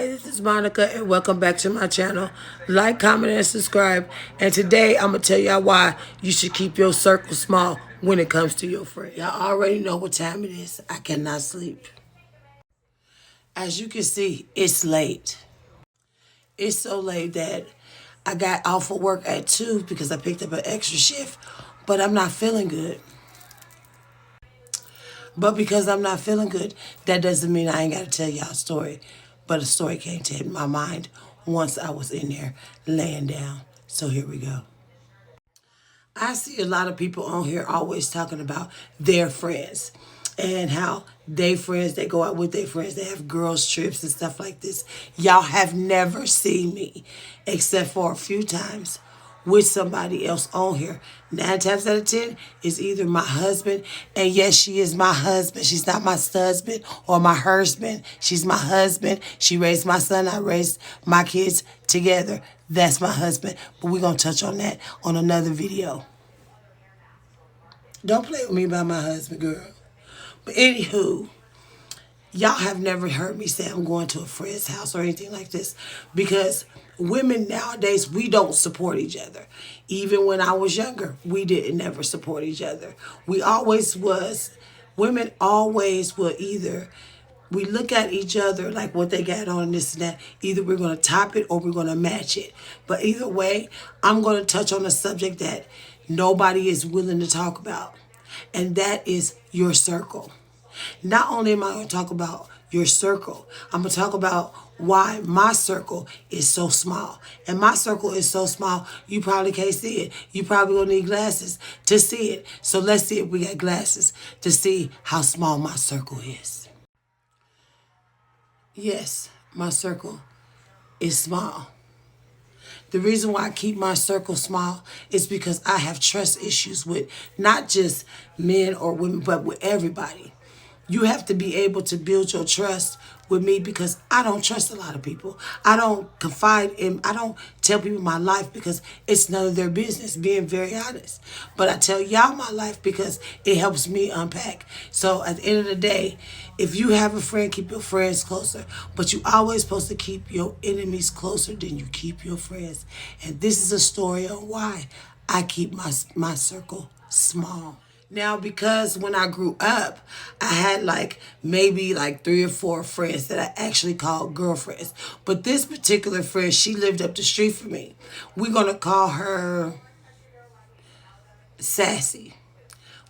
Hi, this is Monica and welcome back to my channel. Like, comment, and subscribe. And today I'm going to tell y'all why you should keep your circle small when it comes to your friends. Y'all already know what time it is. I cannot sleep. As you can see, it's late. It's so late that I got off of work at 2 because I picked up an extra shift, but I'm not feeling good. But because I'm not feeling good, that doesn't mean I ain't got to tell y'all a story. But a story came to my mind once I was in there laying down. So here we go. I see a lot of people on here always talking about their friends and how they go out with their friends, they have girls trips and stuff like this. Y'all have never seen me except for a few times with somebody else on here. 9 times out of 10 is either my husband, and yes, she is my husband. She's not my husband or my husband. She's my husband. She raised my son. I raised my kids together. That's my husband. But we're going to touch on that on another video. Don't play with me about my husband, girl. But anywho, y'all have never heard me say I'm going to a friend's house or anything like this, because women nowadays, we don't support each other. Even when I was younger, we didn't never support each other. Women always will either, we look at each other like what they got on this and that. Either we're going to top it or we're going to match it. But either way, I'm going to touch on a subject that nobody is willing to talk about. And that is your circle. Not only am I going to talk about your circle, I'm going to talk about why my circle is so small. And my circle is so small, you probably can't see it. You probably will need glasses to see it. So let's see if we got glasses to see how small my circle is. Yes, my circle is small. The reason why I keep my circle small is because I have trust issues with not just men or women, but with everybody. You have to be able to build your trust with me because I don't trust a lot of people. I don't I don't tell people my life because it's none of their business, being very honest. But I tell y'all my life because it helps me unpack. So at the end of the day, if you have a friend, keep your friends closer. But you always supposed to keep your enemies closer than you keep your friends. And this is a story on why I keep my circle small. Now, because when I grew up, I had maybe 3 or 4 friends that I actually called girlfriends. But this particular friend, she lived up the street from me. We're going to call her Sassy.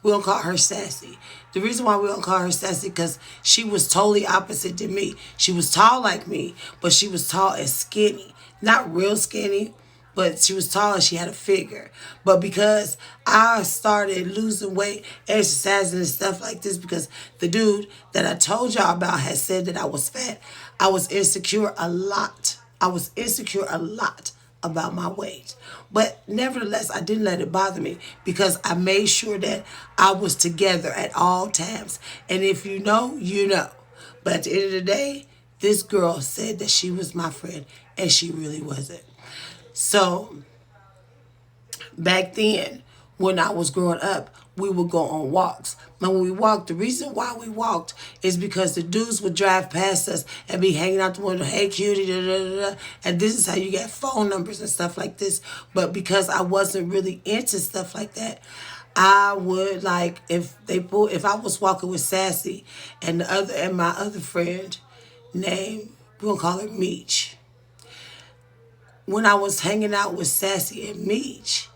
We don't call her Sassy. The reason why we don't call her Sassy because she was totally opposite to me. She was tall like me, but she was tall and skinny. Not real skinny, but she was tall and she had a figure. But because I started losing weight, exercising and stuff like this, because the dude that I told y'all about had said that I was fat, I was insecure a lot. I was insecure a lot about my weight. But nevertheless, I didn't let it bother me because I made sure that I was together at all times. And if you know, you know. But at the end of the day, this girl said that she was my friend and she really wasn't. So back then, when I was growing up, we would go on walks. Now, when we walked, the reason why we walked is because the dudes would drive past us and be hanging out the window, hey, cutie, da, da, da, da. And this is how you get phone numbers and stuff like this. But because I wasn't really into stuff like that, I would if I was walking with Sassy and my other friend named, we're gonna call her Meech. When I was hanging out with Sassy and Meech,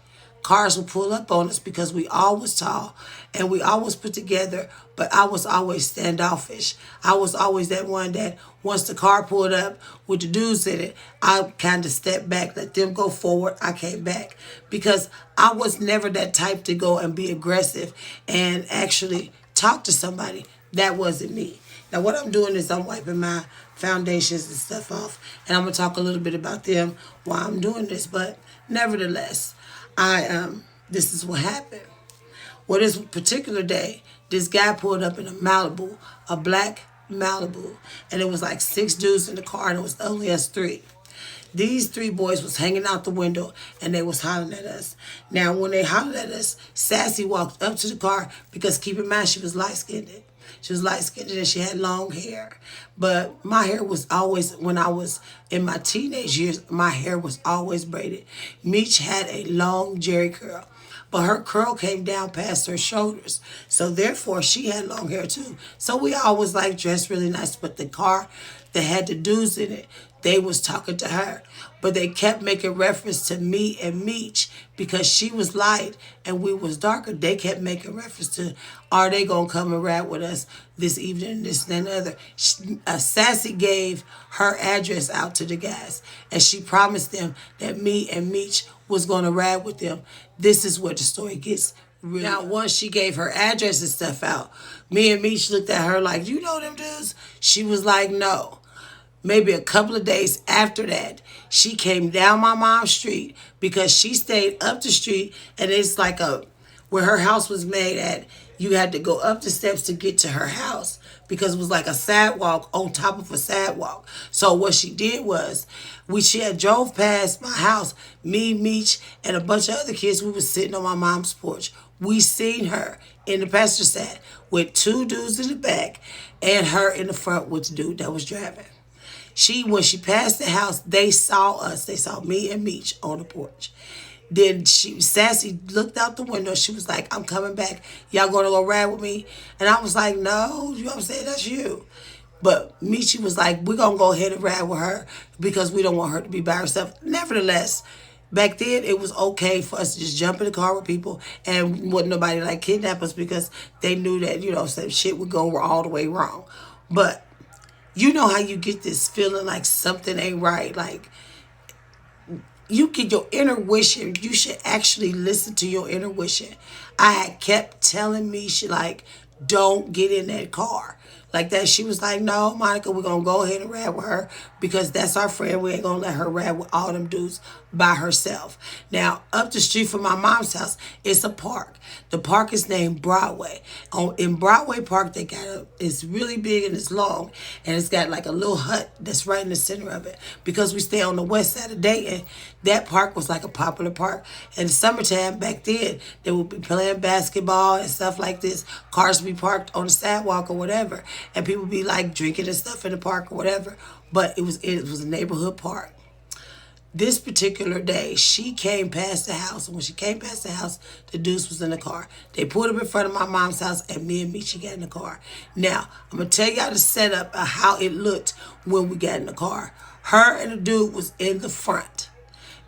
cars would pull up on us because we all was tall and we always put together, but I was always standoffish. I was always that one that once the car pulled up with the dudes in it, I kind of stepped back, let them go forward. I came back because I was never that type to go and be aggressive and actually talk to somebody. That wasn't me. Now what I'm doing is I'm wiping my foundations and stuff off, and I'm gonna talk a little bit about them while I'm doing this. But nevertheless, this is what happened. Well, this particular day, this guy pulled up in a Malibu, a black Malibu, and it was 6 dudes in the car, and it was only us 3. These 3 boys was hanging out the window and they was hollering at us. Now, when they hollered at us, Sassy walked up to the car because keep in mind she was light-skinned. She was light skinned and she had long hair. But my hair was always, when I was in my teenage years, my hair was always braided. Meech had a long jerry curl, but her curl came down past her shoulders. So therefore, she had long hair too. So we always like dressed really nice. But the car that had the dudes in it, they was talking to her. But they kept making reference to me and Meech because she was light and we was darker. They kept making reference to, are they going to come and ride with us this evening, this and that and other. Sassy gave her address out to the guys and she promised them that me and Meech was going to ride with them. This is where the story gets really. Now, once she gave her address and stuff out, me and Meech looked at her like, you know them dudes? She was like, no. Maybe a couple of days after that, she came down my mom's street because she stayed up the street and it's like where her house was made at, you had to go up the steps to get to her house because it was like a sidewalk on top of a sidewalk. So what she did was, she had drove past my house, me, Meech, and a bunch of other kids. We was sitting on my mom's porch. We seen her in the passenger side with two dudes in the back and her in the front with the dude that was driving. When she passed the house, they saw us. They saw me and Meech on the porch. Then Sassy looked out the window. She was like, I'm coming back. Y'all gonna go ride with me? And I was like, no, you know what I'm saying? That's you. But Meechie was like, we're gonna go ahead and ride with her because we don't want her to be by herself. Nevertheless, back then it was okay for us to just jump in the car with people and wouldn't nobody like kidnap us because they knew that, you know, some shit would go all the way wrong. But you know how you get this feeling like something ain't right, like you get your intuition. You should actually listen to your intuition. I had kept telling me, she like, don't get in that car. Like that, she was like, no, Monica, we're going to go ahead and ride with her because that's our friend. We ain't going to let her ride with all them dudes by herself. Now, up the street from my mom's house, it's a park. The park is named Broadway. In Broadway Park, it's really big and it's long, and it's got like a little hut that's right in the center of it. Because we stay on the west side of Dayton, that park was like a popular park. In the summertime, back then, they would be playing basketball and stuff like this. Cars would be parked on the sidewalk or whatever, and people would be like drinking and stuff in the park or whatever. But it was a neighborhood park. This particular day, she came past the house, and when she came past the house, the deuce was in the car. They pulled up in front of my mom's house, and me and Michi got in the car. Now, I'm going to tell y'all the setup of how it looked when we got in the car. Her and the dude was in the front.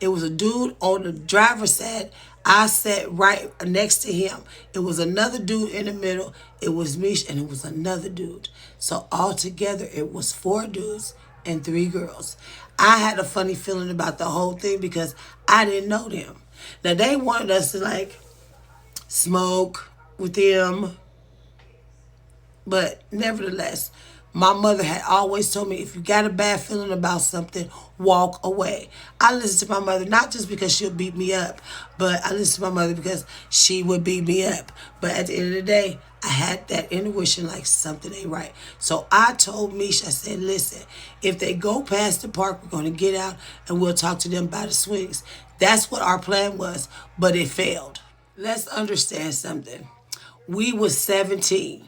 It was a dude on the driver's side. I sat right next to him. It was another dude in the middle. It was Mish, and it was another dude. So altogether, it was 4 dudes and 3 girls. I had a funny feeling about the whole thing because I didn't know them. Now, they wanted us to, like, smoke with them. But nevertheless, my mother had always told me, if you got a bad feeling about something, walk away. I listened to my mother, not just because she'll beat me up, but I listened to my mother because she would beat me up. But at the end of the day, I had that intuition like something ain't right. So I told Misha, I said, listen, if they go past the park, we're going to get out and we'll talk to them by the swings. That's what our plan was, but it failed. Let's understand something. We was 17.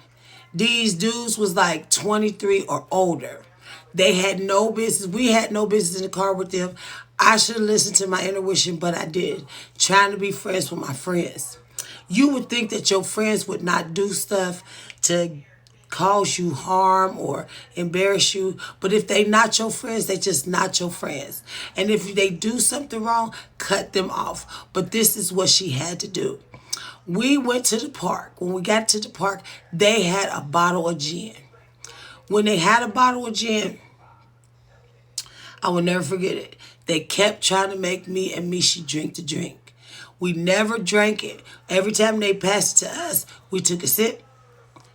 These dudes was like 23 or older. They had no business. We had no business in the car with them. I should have listened to my intuition, but I did. Trying to be friends with my friends. You would think that your friends would not do stuff to cause you harm or embarrass you. But if they not your friends, they just not your friends. And if they do something wrong, cut them off. But this is what she had to do. We went to the park. When we got to the park, they had a bottle of gin. When they had a bottle of gin, I will never forget it. They kept trying to make me and Mishi drink the drink. We never drank it. Every time they passed it to us, we took a sip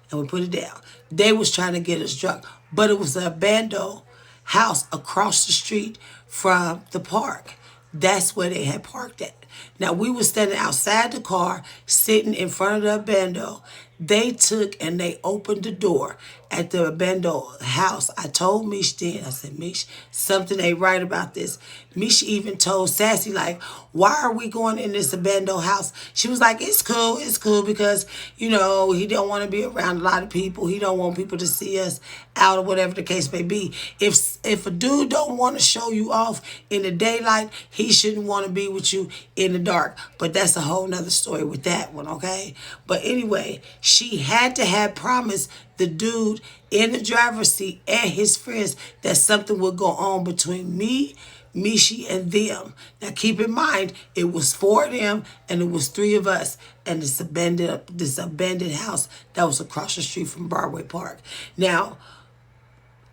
and we put it down. They was trying to get us drunk. But it was an abandoned house across the street from the park. That's where they had parked at. Now, we were standing outside the car, sitting in front of the bando. They took and they opened the door at the Bendo house. I told Mish then, I said, Mish, something ain't right about this. Mish even told Sassy, like, why are we going in this Bendo house? She was like, it's cool because, he don't want to be around a lot of people. He don't want people to see us out or whatever the case may be. If a dude don't want to show you off in the daylight, he shouldn't want to be with you in the dark. But that's a whole nother story with that one, okay? But anyway, she had to have promised the dude in the driver's seat and his friends that something would go on between me, Mishi, and them. Now keep in mind, it was four of them and it was three of us and this abandoned house that was across the street from Broadway Park. Now,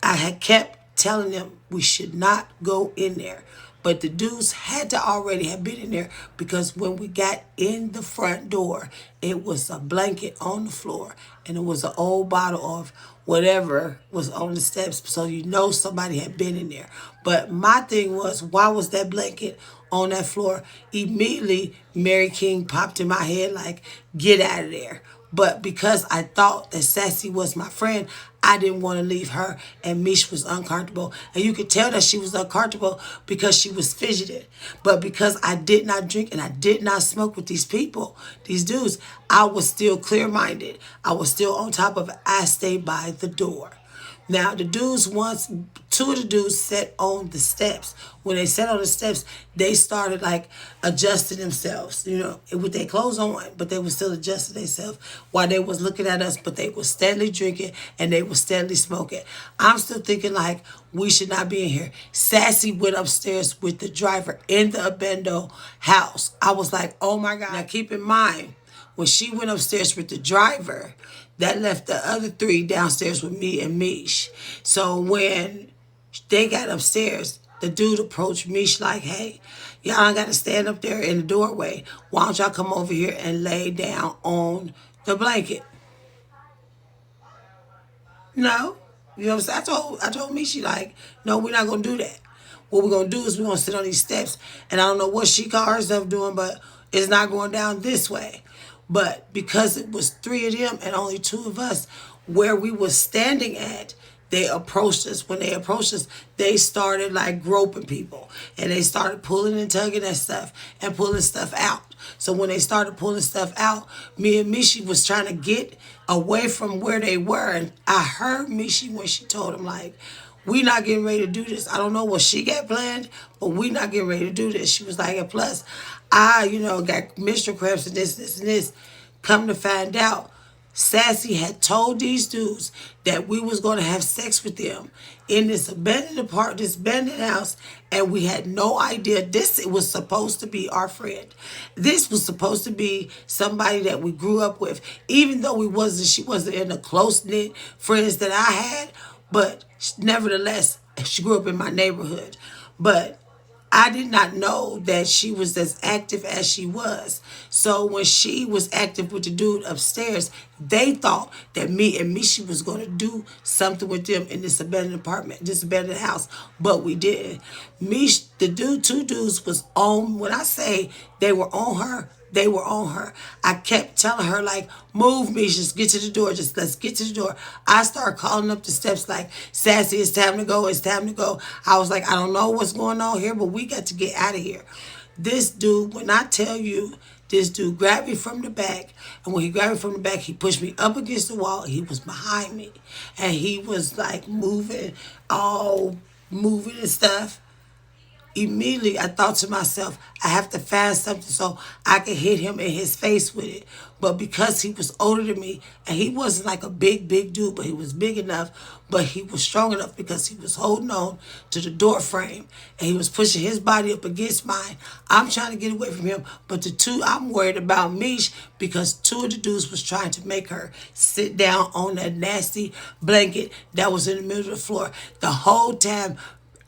I had kept telling them we should not go in there. But the dudes had to already have been in there because when we got in the front door, it was a blanket on the floor and it was an old bottle of whatever was on the steps. So somebody had been in there. But my thing was, why was that blanket on that floor? Immediately, Mary King popped in my head like, get out of there. But because I thought that Sassy was my friend, I didn't want to leave her, and Mish was uncomfortable. And you could tell that she was uncomfortable because she was fidgeting. But because I did not drink and I did not smoke with these people, these dudes, I was still clear-minded. I was still on top of it. I stayed by the door. Now, two of the dudes sat on the steps. When they sat on the steps, they started like adjusting themselves, with their clothes on, but they were still adjusting themselves while they was looking at us, but they were steadily drinking and they were steadily smoking. I'm still thinking like, we should not be in here. Sassy went upstairs with the driver in the Abendo house. I was like, oh my God. Now, keep in mind, when she went upstairs with the driver, that left the other three downstairs with me and Mish. So when they got upstairs, the dude approached Mish like, hey, y'all got to stand up there in the doorway. Why don't y'all come over here and lay down on the blanket? No. You know what I'm saying? I told Mishi, like, no, we're not going to do that. What we're going to do is we're going to sit on these steps. And I don't know what she called herself doing, but it's not going down this way. But because it was three of them and only two of us, where we were standing at, they approached us. When they approached us, they started like groping people. And they started pulling and tugging at stuff and pulling stuff out. So when they started pulling stuff out, me and Mishi was trying to get away from where they were. And I heard Mishi when she told him, like, we not getting ready to do this. I don't know what she got planned, but we not getting ready to do this. She was like, and plus, I, got menstrual cramps and this, and this. Come to find out, Sassy had told these dudes that we was going to have sex with them in this abandoned house, and we had no idea this was supposed to be our friend. This was supposed to be somebody that we grew up with, even though she wasn't in the close-knit friends that I had, but nevertheless, she grew up in my neighborhood. But I did not know that she was as active as she was. So when she was active with the dude upstairs, they thought that me and Mishi was going to do something with them in this abandoned house, but we didn't. Two dudes was on, when I say they were on her, they were on her. I kept telling her, like, move, me, just get to the door. Just let's get to the door. I started calling up the steps like, Sassy, it's time to go. It's time to go. I was like, I don't know what's going on here, but we got to get out of here. This dude, when I tell you, this dude grabbed me from the back. And when he grabbed me from the back, he pushed me up against the wall. He was behind me. And he was like all moving and stuff. Immediately, I thought to myself, I have to find something so I can hit him in his face with it. But because he was older than me, and he wasn't like a big dude, but he was big enough, but he was strong enough because he was holding on to the door frame, and he was pushing his body up against mine. I'm trying to get away from him, but I'm worried about Mish because two of the dudes was trying to make her sit down on that nasty blanket that was in the middle of the floor. The whole time,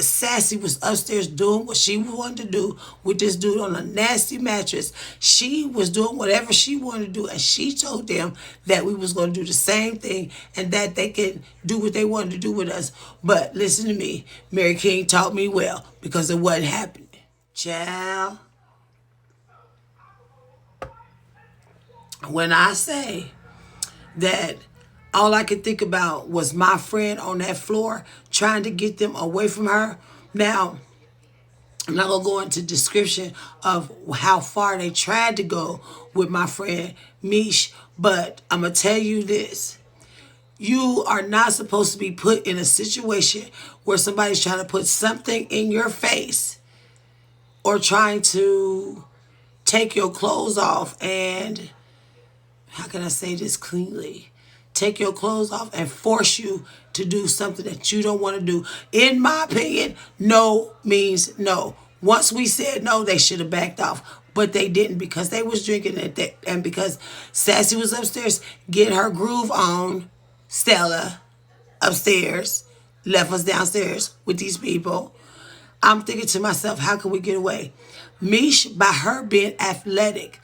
Sassy was upstairs doing what she wanted to do with this dude on a nasty mattress. She was doing whatever she wanted to do, and she told them that we was going to do the same thing and that they could do what they wanted to do with us. But listen to me, Mary King taught me well because it wasn't happening. Child, when I say that all I could think about was my friend on that floor trying to get them away from her. Now, I'm not gonna go into description of how far they tried to go with my friend Mish, but I'm gonna tell you this. You are not supposed to be put in a situation where somebody's trying to put something in your face or trying to take your clothes off and, how can I say this cleanly? Take your clothes off and force you to do something that you don't want to do. In my opinion, no means no. Once we said no, they should have backed off. But they didn't because they was drinking and because Sassy was upstairs getting her groove on. Stella upstairs left us downstairs with these people. I'm thinking to myself, how can we get away? Mish, by her being athletic,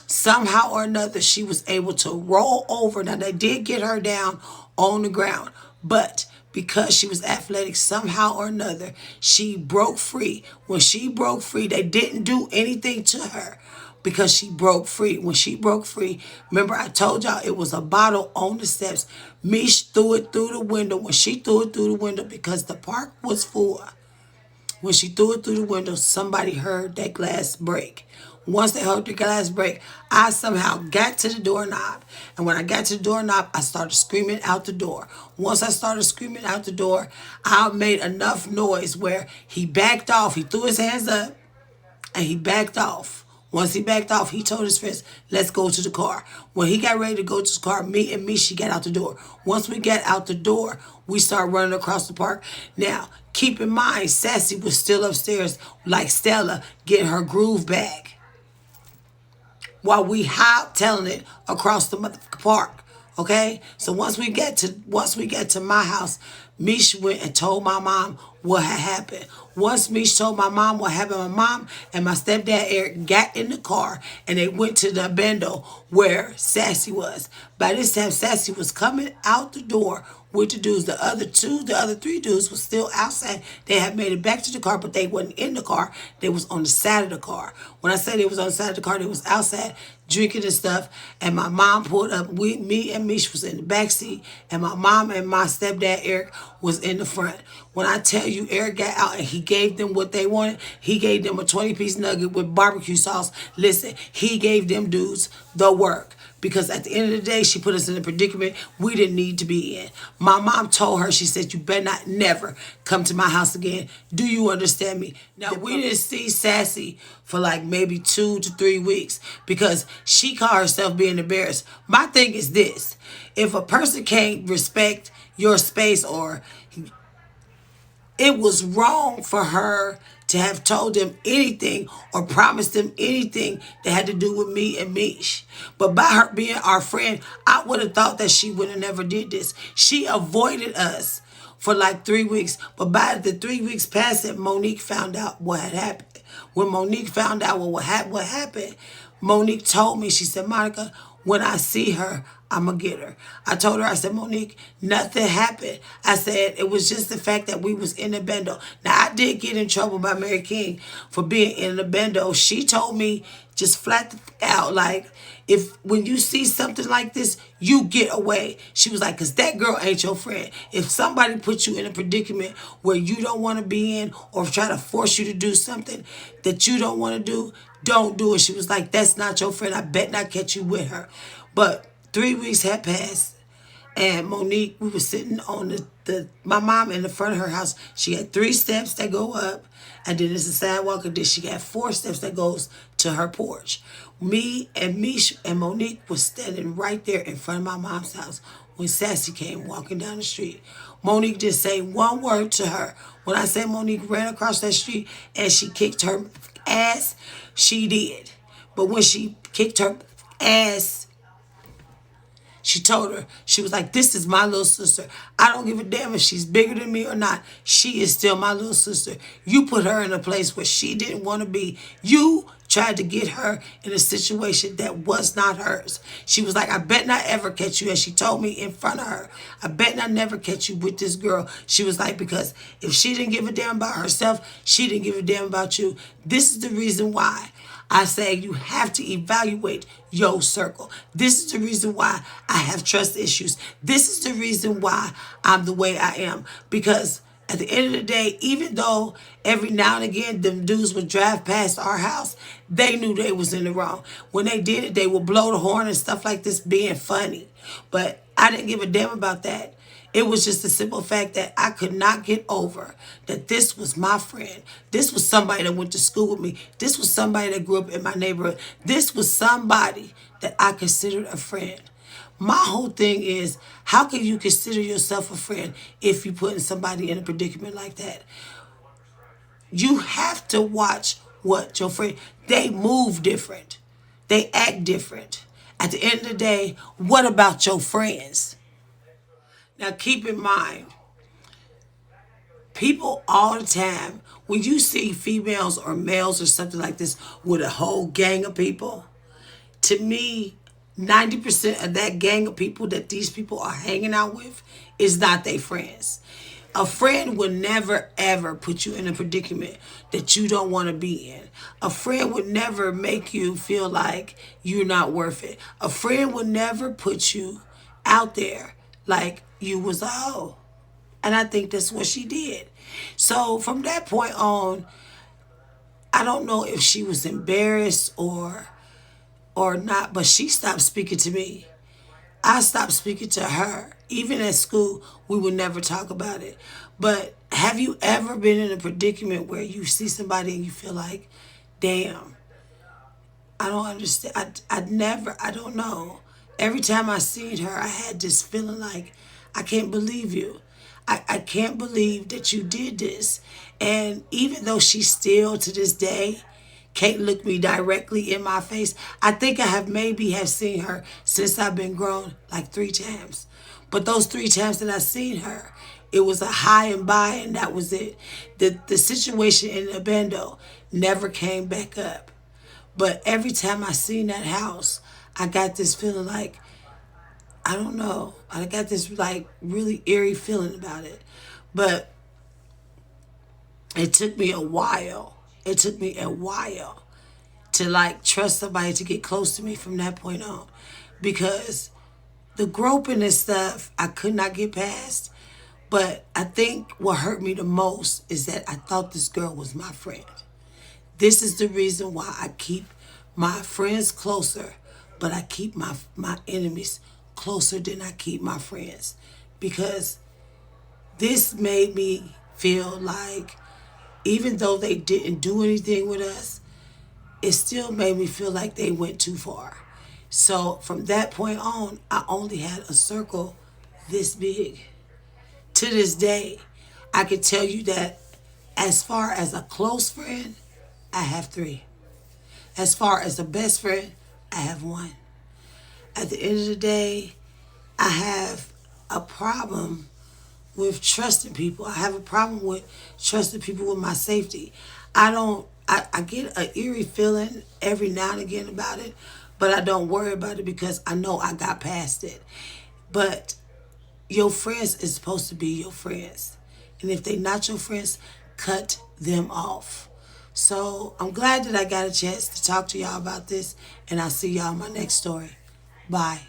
somehow or another, she was able to roll over. Now, they did get her down on the ground, but because she was athletic, somehow or another, she broke free. When she broke free, they didn't do anything to her because she broke free. When she broke free, remember I told y'all it was a bottle on the steps. Mish threw it through the window. When she threw it through the window, because the park was full, when she threw it through the window, somebody heard that glass break. Once they heard the glass break, I somehow got to the doorknob. And when I got to the doorknob, I started screaming out the door. Once I started screaming out the door, I made enough noise where he backed off. He threw his hands up and he backed off. Once he backed off, he told his friends, let's go to the car. When he got ready to go to the car, me and Mishi got out the door. Once we got out the door, we started running across the park. Now, keep in mind, Sassy was still upstairs like Stella getting her groove back while we hightailing it across the motherfucking park. Okay? So once we get to my house, Mish went and told my mom what had happened. Once Mish told my mom what happened, my mom and my stepdad Eric got in the car and they went to the bendo where Sassy was. By this time, Sassy was coming out the door with the dudes. The other three dudes was still outside. They had made it back to the car, but they wasn't in the car. They was on the side of the car. When I say they was on the side of the car, they was outside drinking and stuff. And my mom pulled up. Me and Mish was in the back seat, and my mom and my stepdad Eric was in the front. When I tell you, Eric got out and he gave them what they wanted. He gave them a 20-piece nugget with barbecue sauce. Listen, he gave them dudes the work. Because at the end of the day, she put us in a predicament we didn't need to be in. My mom told her, she said, you better not never come to my house again. Do you understand me? Now, we didn't see Sassy for like maybe 2 to 3 weeks because she called herself being embarrassed. My thing is this. If a person can't respect your space, or it was wrong for her to have told them anything or promised them anything that had to do with me and Mish. But by her being our friend, I would have thought that she would have never did this. She avoided us for like 3 weeks. But by the 3 weeks passing, Monique found out what had happened. When Monique found out what happened, Monique told me, she said, Monica, when I see her, I'm going to get her. I told her, I said, Monique, nothing happened. I said, it was just the fact that we was in the bendo. Now, I did get in trouble by Mary King for being in the bendo. She told me just flat the fuck out, like, when you see something like this, you get away. She was like, because that girl ain't your friend. If somebody puts you in a predicament where you don't want to be in or try to force you to do something that you don't want to do, don't do it. She was like, that's not your friend. I bet not catch you with her. But 3 weeks had passed, and Monique, we were sitting on my mom in the front of her house. She had 3 steps that go up, and then there's a sidewalk, and then she got 4 steps that goes to her porch. Me and Mish and Monique was standing right there in front of my mom's house when Sassy came walking down the street. Monique didn't say one word to her. When I say Monique ran across that street and she kicked her ass, she did. But when she kicked her ass, she told her, she was like, this is my little sister. I don't give a damn if she's bigger than me or not. She is still my little sister. You put her in a place where she didn't want to be. You tried to get her in a situation that was not hers. She was like, I bet not ever catch you. And she told me in front of her, I bet not never catch you with this girl. She was like, because if she didn't give a damn about herself, she didn't give a damn about you. This is the reason why I say you have to evaluate your circle. This is the reason why I have trust issues. This is the reason why I'm the way I am. Because at the end of the day, even though every now and again them dudes would drive past our house, they knew they was in the wrong. When they did it, they would blow the horn and stuff like this, being funny. But I didn't give a damn about that. It was just the simple fact that I could not get over that this was my friend. This was somebody that went to school with me. This was somebody that grew up in my neighborhood. This was somebody that I considered a friend. My whole thing is, how can you consider yourself a friend if you putting somebody in a predicament like that? You have to watch what your friend, they move different. They act different. At the end of the day, what about your friends? Now keep in mind, people all the time, when you see females or males or something like this with a whole gang of people, to me, 90% of that gang of people that these people are hanging out with is not their friends. A friend would never ever put you in a predicament that you don't want to be in. A friend would never make you feel like you're not worth it. A friend would never put you out there like you was a hoe. And I think that's what she did. So from that point on, I don't know if she was embarrassed or not, but she stopped speaking to me. I stopped speaking to her. Even at school, we would never talk about it. But have you ever been in a predicament where you see somebody and you feel like, damn, I don't understand. I don't know. Every time I seen her, I had this feeling like, I can't believe you. I can't believe that you did this. And even though she still to this day can't look me directly in my face, I think I have maybe have seen her since I've been grown like 3 times. But those 3 times that I seen her, it was a high and by, and that was it. The situation in the bando never came back up. But every time I seen that house, I got this feeling like, I don't know. I got this like really eerie feeling about it. But it took me a while. It took me a while to like trust somebody to get close to me from that point on. Because the groping and stuff I could not get past. But I think what hurt me the most is that I thought this girl was my friend. This is the reason why I keep my friends closer, but I keep my enemies closer than I keep my friends. Because this made me feel like even though they didn't do anything with us, it still made me feel like they went too far. So from that point on, I only had a circle this big. To this day, I can tell you that as far as a close friend, I have 3. As far as a best friend, I have 1. At the end of the day, I have a problem with trusting people. I have a problem with trusting people with my safety. I get an eerie feeling every now and again about it, but I don't worry about it because I know I got past it. But your friends is supposed to be your friends. And if they're not your friends, cut them off. So I'm glad that I got a chance to talk to y'all about this, and I'll see y'all in my next story. Bye.